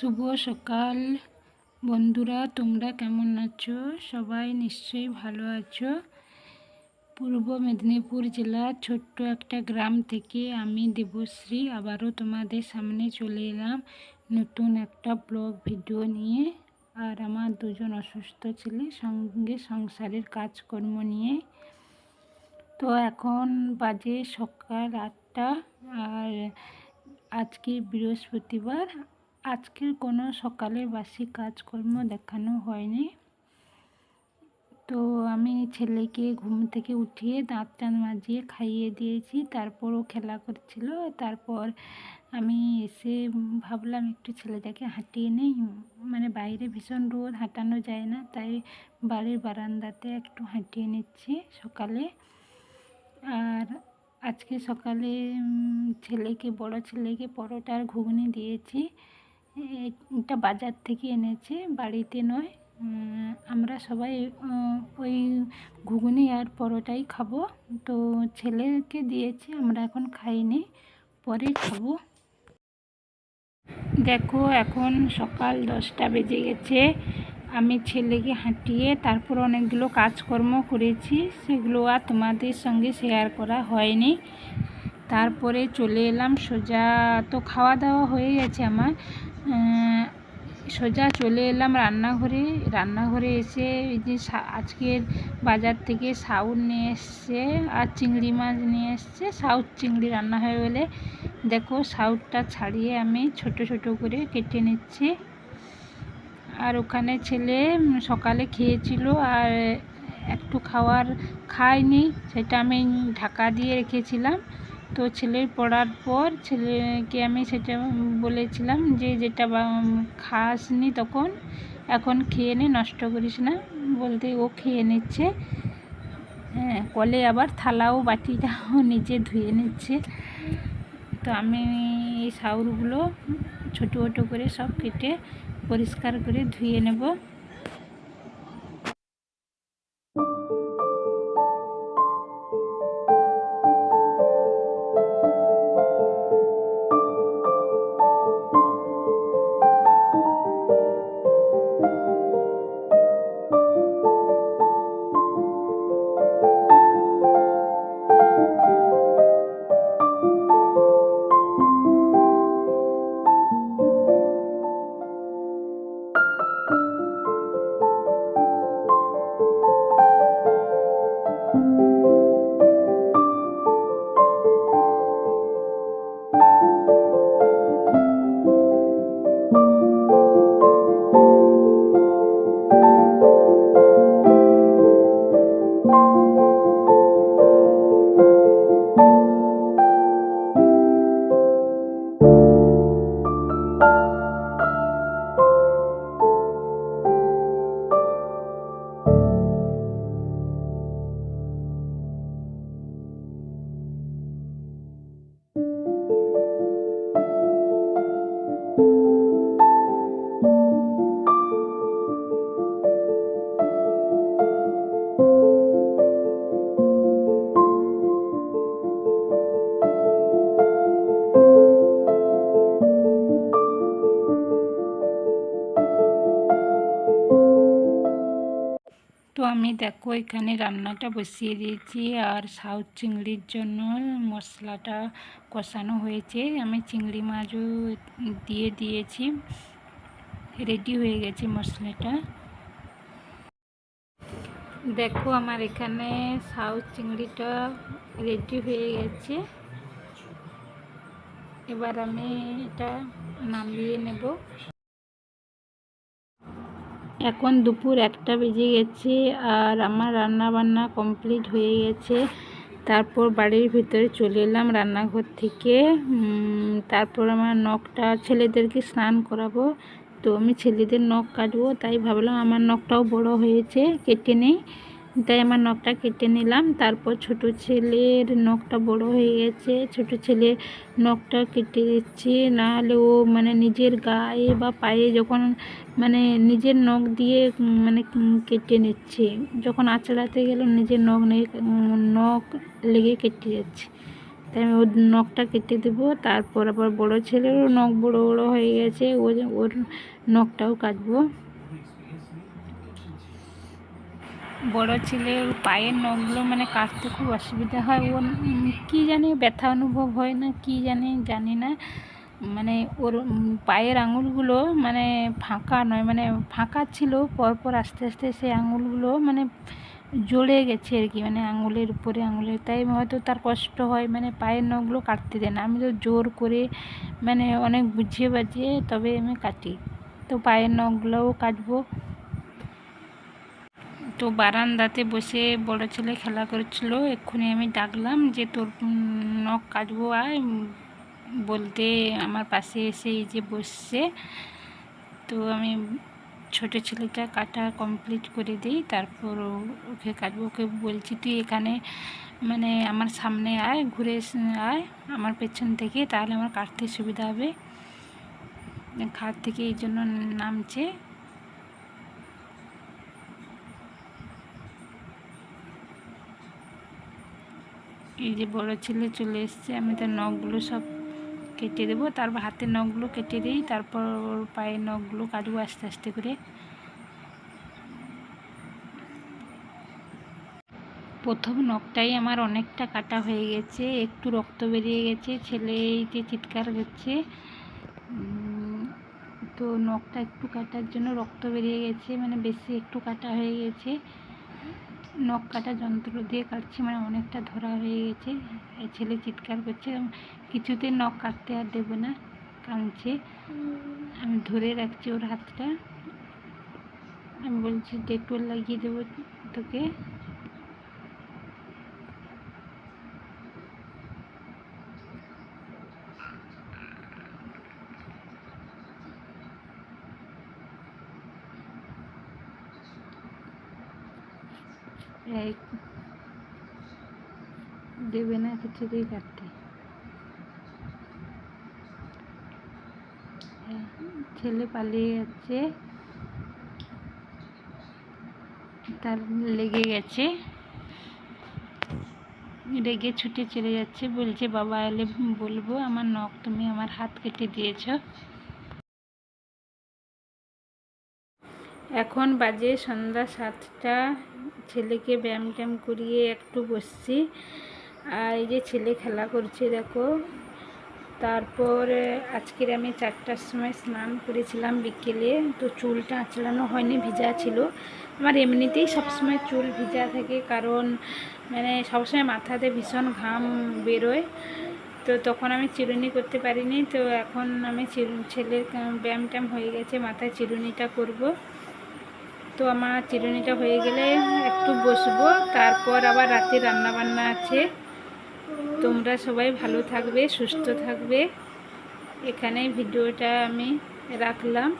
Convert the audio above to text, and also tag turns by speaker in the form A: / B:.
A: শুভ সকাল বন্ধুরা, তোমরা কেমন আছো? সবাই নিশ্চয়ই ভালো আছো। পূর্ব মেদিনীপুর জেলার ছোট্ট একটা গ্রাম থেকে আমি দেবশ্রী আবারও তোমাদের সামনে চলে এলাম নতুন একটা ব্লগ ভিডিও নিয়ে। আর আমার দুজন অসুস্থ ছেলে সঙ্গে সংসারের কাজকর্ম নিয়ে। তো এখন বাজে সকাল 8টা। আর আজকে বৃহস্পতিবার, আজকের কোনো সকালে বাসি কাজকর্ম দেখানো হয়নি। তো আমি ছেলেকে ঘুম থেকে উঠিয়ে দাঁত টান মাজিয়ে খাইয়ে দিয়েছি, তারপরও খেলা করছিল। তারপর আমি এসে ভাবলাম একটু ছেলেটাকে হাঁটিয়ে নেই, মানে বাইরে ভীষণ রোদ, হাঁটানো যায় না, তাই বাড়ির বারান্দাতে একটু হাঁটিয়ে নিচ্ছি সকালে। আর আজকে সকালে বড় ছেলেকে পরোটা আর ঘুগনি দিয়েছি। এটা বাজার থেকে এনেছে, বাড়িতে নয়। আমরা সবাই ওই ঘুগনি আর পরোটাই খাবো। তো ছেলেকে দিয়েছি, আমরা এখন খাইনি, পরে খাবো। দেখো এখন সকাল 10টা বেজে গেছে। আমি ছেলেকে হাঁটিয়ে তারপর অনেকগুলো কাজকর্ম করেছি, সেগুলো আর তোমাদের সঙ্গে শেয়ার করা হয়নি। তারপরে চলে এলাম সোজা, তো খাওয়া দাওয়া হয়ে গেছে আমার, সোজা চলে এলাম রান্নাঘরে এসে এই যে আজকের বাজার থেকে সাউথ নিয়ে এসছে আর চিংড়ি মাছ নিয়ে এসছে। সাউথ চিংড়ি রান্না হয়ে গেলে দেখো সাউথটা ছাড়িয়ে আমি ছোট ছোট করে কেটে নিচ্ছি। আর ওখানে ছেলে সকালে খেয়েছিল আর একটু খায়নি, সেটা আমি ঢাকা দিয়ে রেখেছিলাম। তো ছেলের পড়ার পর ছেলেকে আমি সেটা বলেছিলাম যে যেটা খাসনি তখন, এখন খেয়ে নে, নষ্ট করিস না, বলতে ও খেয়ে নিচ্ছে। হ্যাঁ, কলে আবার থালাও বাটিটাও নিজে ধুয়ে নিচ্ছে। তো আমি এই সাউরগুলো ছোটো ছোটো করে সব কেটে পরিষ্কার করে ধুয়ে নেব। তো আমি দেখো এখানে রান্নাটা বসিয়ে দিয়েছি, আর সাউথ চিংড়ির জন্য মশলাটা কষানো হয়েছে। আমি চিংড়ি মাছও দিয়ে দিয়েছি, রেডি হয়ে গেছে মশলাটা। দেখো আমার এখানে সাউথ চিংড়িটা রেডি হয়ে গেছে। এবার আমি এটা নামিয়ে নেব। এখন দুপুর 1টা বেজে গেছে আর আমার রান্না বান্না কমপ্লিট হয়ে গেছে। তারপর বাড়ির ভিতরে চলে এলাম রান্নাঘর থেকে। তারপর আমার নখটা, ছেলেদেরকে স্নান করাবো, তো আমি ছেলেদের নখ কাটবো, তাই ভাবলাম আমার নখটাও বড় হয়েছে, কেটে নেই, তাই আমার নখটা কেটে নিলাম। তারপর ছোট ছেলের নখটা বড় হয়ে গেছে, ছোট ছেলের নখটা কেটে দিচ্ছি, নাহলে ও মানে নিজের গায়ে বা পায়ে যখন মানে নিজের নখ দিয়ে মানে কেটে নিচ্ছে, যখন আঁচড়াতে গেল নিজের নখ লেগে কেটে যাচ্ছে। তাই আমি ওর নখটা কেটে দেবো। তারপর আবার বড় ছেলেরও নখ বড় বড় হয়ে গেছে, ওর নখটাও কাটবো। বড় ছেলের পায়ের নখগুলো মানে কাটতে খুব অসুবিধা হয়, ও কী জানি ব্যথা অনুভব হয় না কি জানি না, মানে ওর পায়ের আঙুলগুলো মানে ফাঁকা নয়, মানে ফাঁকা ছিল, পরপর আস্তে আস্তে সেই আঙুলগুলো মানে জ্বলে গেছে আর কি, মানে আঙুলের উপরে আঙুলের, তাই হয়তো তার কষ্ট হয়, মানে পায়ের নখগুলো কাটতে দেয় না। আমি তো জোর করে মানে অনেক বুঝিয়ে বাজিয়ে তবে আমি কাটি। তো পায়ের নখগুলোও কাটবো। তো বারান্দাতে বসে বড় ছেলে খেলা করছিল, এক্ষুনি আমি ডাকলাম যে তোর নখ কাটবো আয়, বলতে আমার পাশে এসে এই যে বসছে। তো আমি ছোট ছেলেটা কাটা কমপ্লিট করে দিই, তারপর ওকে কাটবো। ওকে বলছি তুই এখানে মানে আমার সামনে আয়, ঘুরে আয় আমার পেছন থেকে, তাহলে আমার কাটতে সুবিধা হবে। খাট থেকে এই জন্য নামছে। এই যে বড় ছেলে চলে এসছে, আমি তার নখগুলো সব কেটে দেবো, তারপর হাতের নখগুলো কেটে দিই, তারপর পায়ের নখগুলো কাটবো আস্তে আস্তে করে। প্রথম নখটাই আমার অনেকটা কাটা হয়ে গেছে, একটু রক্ত বেরিয়ে গেছে, ছেলে যে চিৎকার করছে। তো নখটা একটু কাটার জন্য রক্ত বেরিয়ে গেছে, মানে বেশি একটু কাটা হয়ে গেছে। নখ কাটা যন্ত্র দিয়ে কাটছি, মানে অনেকটা ধরা হয়ে গেছে। ছেলে চিৎকার করছে, কিছুতে নখ কাটতে আর দেবো না, কাঁদছে। আমি ধরে রাখছি ওর হাতটা, আমি বলছি ডেটল লাগিয়ে দেবো তোকে। দেবে না কিছুতেই কাটতে। ছেলে পালিয়ে যাচ্ছে, তার লেগে গেছে, রেগে ছুটে চলে যাচ্ছে, বলছে বাবা এলে বলবো আমার নখ তুমি আমার হাত কেটে দিয়েছ। এখন বাজে সন্ধ্যা 7টা, ছেলেকে ব্যায়াম ট্যায়াম করিয়ে একটু বসছি। আর এই যে ছেলে খেলা করছে দেখো। তারপরে আজকের আমি 4টার সময় স্নান করেছিলাম বিকেলে, তো চুলটা আঁচড়ানো হয়নি, ভিজা ছিল। আমার এমনিতেই সবসময় চুল ভিজা থাকে, কারণ মানে সবসময় মাথাতে ভীষণ ঘাম বেরোয়, তো তখন আমি চিরুনি করতে পারিনি। তো এখন আমি ছেলের ব্যায়াম ট্যায়াম হয়ে গেছে, মাথায় চিরুনিটা করব। তো আমার চিরুনিটা হয়ে গেলে একটু বসবো, তারপর আবার রাতে রান্নাবান্না আছে। তোমরা সবাই ভালো থাকবে, সুস্থ থাকবে। এখানেই ভিডিওটা আমি রাখলাম।